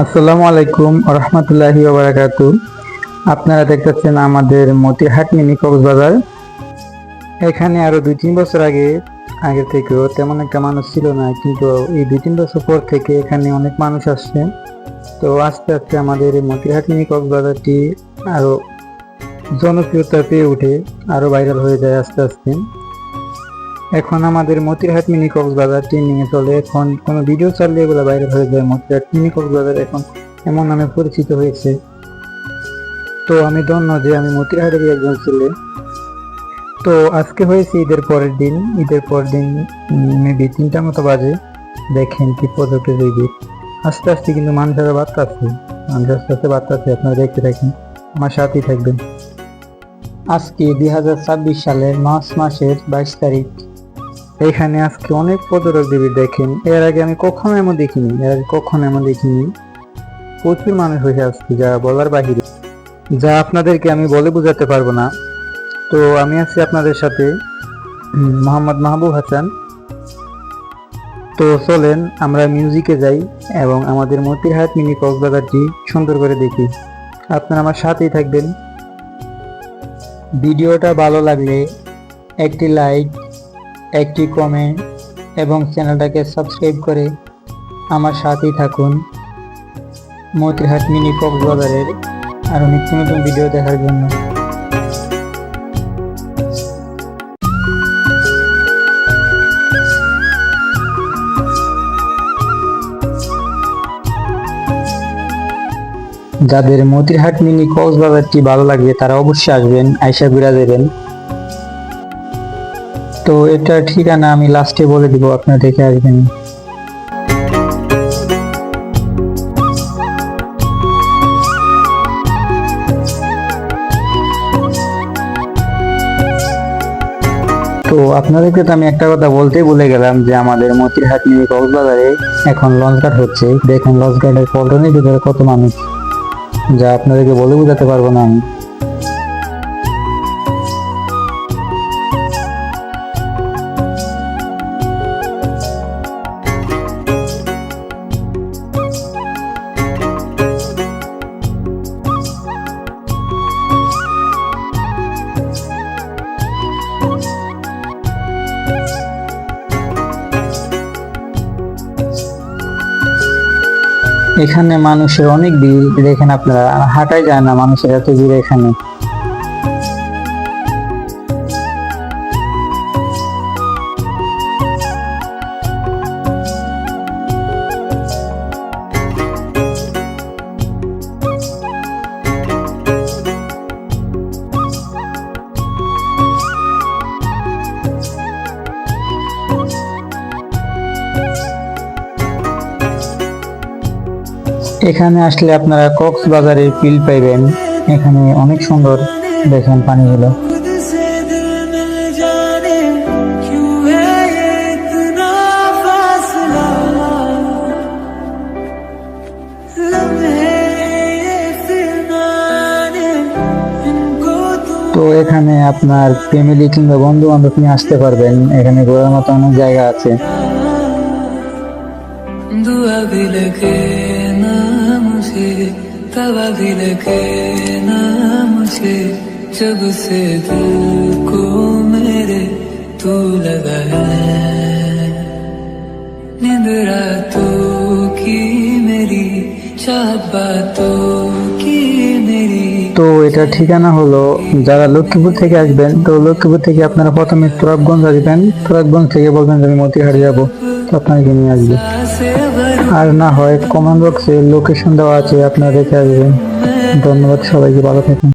আসসালামু আলাইকুম রহমতুল্লাহি ওয়া বারাকাতুহু। আপনারা দেখতেছেন আমাদের মতিহাট মিনি কক্সবাজার। এখানে আরো 2-3 বছর আগে থেকেও তেমন একটা মানুষ ছিল না, কিন্তু এই 2-3 বছর পর থেকে এখানে অনেক মানুষ আসছে। তো আস্তে আস্তে আমাদের এই মতিহাট মিনি কক্সবাজারটি আরো জনপ্রিয়তা পেয়ে ওঠে, আরো ভাইরাল হয়ে যায় আস্তে আস্তে। এখন আমাদের মতিহাট মিনি কক্সবাজার ট্রেন্ডিং এ চলে। এখন কোনো ভিডিও চাললে এগুলো ভাইরাল হয়ে যায়। মতিহাট মিনি কক্সবাজার এখন এমন নামে পরিচিত হয়েছে। তো আমি ধন্য যে আমি মতিহাটেরই একজন ছেলে। তো আজকে হয়েছে ঈদের পরের দিন মেবি 3টা মতো বাজে। দেখেন কি পর্যটক ভিড়। আস্তে আস্তে কিন্তু মানুষেরা বাড়তেছে, আপনারা দেখতে থাকেন, আমার সাথেই থাকবেন। আজকে 2026 সালের মার্চ মাসের 22 তারিখ। এখানে আজকে অনেক পর্যটক দেবী দেখেন, এর আগে আমি কখনো এমন দেখিনি। প্রচুর মানুষ হয়েছে আজকে, যা বলার বাহিরে, যা আপনাদেরকে আমি বলে বোঝাতে পারবো না। তো আমি আছি আপনাদের সাথে মোহাম্মদ মাহবুব হাসান। তো চলেন আমরা মিউজিকে যাই এবং আমাদের মতিহাট মিনি কক্সবাজারটি সুন্দর করে দেখি। আপনারা আমার সাথেই থাকবেন। ভিডিওটা ভালো লাগলে একটি লাইক, একটি কমেন্ট এবং চ্যানেলটাকে সাবস্ক্রাইব করে আমার সাথেই থাকুন মতিহাট মিনি কক্সবাজারের আরো নিত্য নতুন ভিডিও দেখার জন্য। যাদের মতিহাট মিনি কক্সবাজারটি ভালো লাগবে তারা অবশ্যই আসবেন, আয়শা ঘুরে যাবেন। তো এটার ঠিকানা আমি লাস্টে বলে দিব, আপনারা দেখে আসবেন। তো আপনাদেরকে তো আমি একটা কথা বলতেই ভুলে গেলাম যে আমাদের মতিহাট মিনি কক্সবাজারে এখন লঞ্চ ঘাট হচ্ছে। দেখেন লঞ্চ ঘাটের পল্টনের ভিতরে কত মানুষ, যা আপনাদেরকে বলে বোঝাতে পারবো না আমি। এখানে মানুষের অনেক ভিড় দেখেন আপনারা, হাঁটাই যায় না, মানুষের এত ভিড় এখানে। এখানে আসলে আপনারা কক্সবাজারের ফিল পাইবেন। এখানে অনেক সুন্দর, দেখেন পানিগুলো। তো এখানে আপনার ফ্যামিলি কিংবা বন্ধু বান্ধব নিয়ে আসতে পারবেন। এখানে ঘোরার মতো অনেক জায়গা আছে। तवा भी लगे ना मुझे, जब से दिल को मेरे तू लगा है। नींद रातों की मेरी, चाहत बातों की मेरी। তো এটা ঠিকানা হলো, যারা লক্ষ্মীপুর থেকে আসবেন, তো লক্ষ্মীপুর থেকে আপনারা প্রথমে তুরাবগঞ্জ আসবেন। তুরাবগঞ্জ থেকে বলবেন আমি মতিহাট যাবো, তো আপনাকে নিয়ে আসবে। আর না হয় কমেন্ট বক্সে লোকেশন দেওয়া আছে, আপনারা দেখে আসবেন। ধন্যবাদ সবাইকে, ভালো থাকুন।